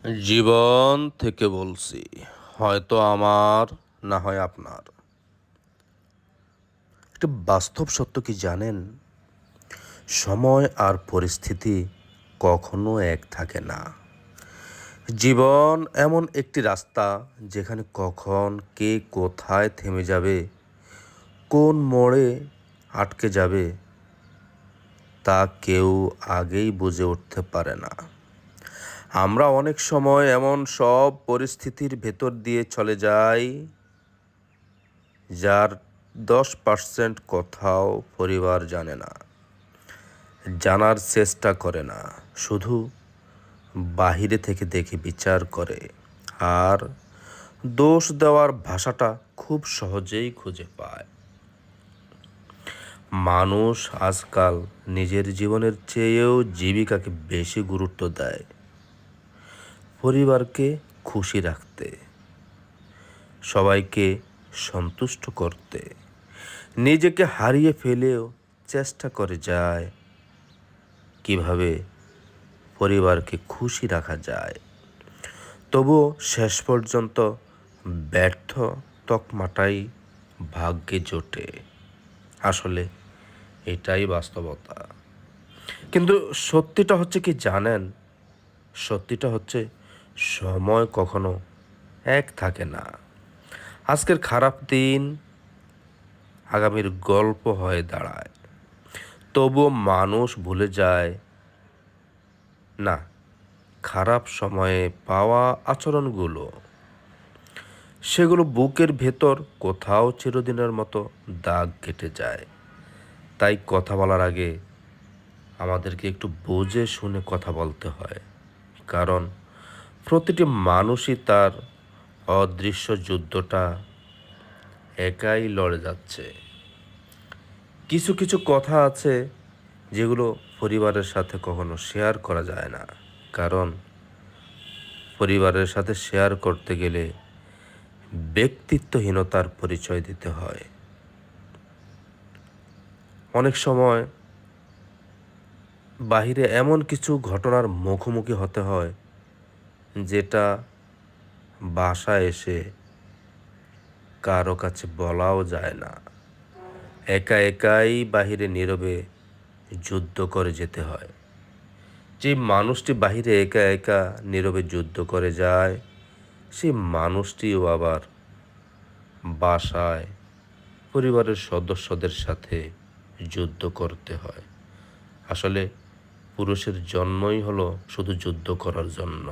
জীবন থেকে বলছি, হয়তো আমার, না হয় আপনার। একটা বাস্তব সত্য কি জানেন? সময় আর পরিস্থিতি কখনো এক থাকে না। জীবন এমন একটি রাস্তা, যেখানে কখন কে কোথায় থেমে যাবে, কোন মোড়ে আটকে যাবে, তা কেউ আগেই বুঝে উঠতে পারে না। আমরা অনেক সময় এমন সব পরিস্থিতির ভেতর দিয়ে চলে যাই, যার 10% কথাও পরিবার জানে না, জানার চেষ্টা করে না, শুধু বাহিরে থেকে দেখে বিচার করে, আর দোষ দেওয়ার ভাষাটা খুব সহজেই খুঁজে পায়। মানুষ আজকাল নিজের জীবনের চেয়েও জীবিকাকে বেশি গুরুত্ব দেয়, পরিবারকে খুশি রাখতে, সবাইকে সন্তুষ্ট করতে। নিজেকে হারিয়ে ফেলেও চেষ্টা করে যায় কিভাবে পরিবারকে খুশি রাখা যায়। তবুও শেষ পর্যন্ত ব্যর্থ তকমাটাই ভাগ্যে জোটে। আসলে এটাই বাস্তবতা। কিন্তু সত্যিটা হচ্ছে কি জানেন? সত্যিটা হচ্ছে, সময় কখনো এক থাকে না। আজকের খারাপ দিন আগামীর গল্প হয়ে দাঁড়ায়। তবুও মানুষ ভুলে যায় না, খারাপ সময়ে পাওয়া আচরণগুলো, সেগুলো বুকের ভেতর কোথাও চিরদিনের মতো দাগ কেটে যায়। তাই কথা বলার আগে আমাদেরকে একটু বুঝে শুনে কথা বলতে হয়, কারণ প্রতিটি মানুষই তার অদৃশ্য যুদ্ধটা একাই লড়ে যাচ্ছে। কিছু কিছু কথা আছে যেগুলো পরিবারের সাথে কখনো শেয়ার করা যায় না, কারণ পরিবারের সাথে শেয়ার করতে গেলে ব্যক্তিত্বহীনতার পরিচয় দিতে হয়। অনেক সময় বাহিরে এমন কিছু ঘটনার মুখোমুখি হতে হয়, যেটা বাসায় এসে কারো কাছে বলাও যায় না। একা একাই বাহিরে নীরবে যুদ্ধ করে যেতে হয়। যে মানুষটি বাহিরে একা একা নীরবে যুদ্ধ করে যায়, সেই মানুষটিও আবার বাসায় পরিবারের সদস্যদের সাথে যুদ্ধ করতে হয়। আসলে পুরুষের জন্মই হলো শুধু যুদ্ধ করার জন্য।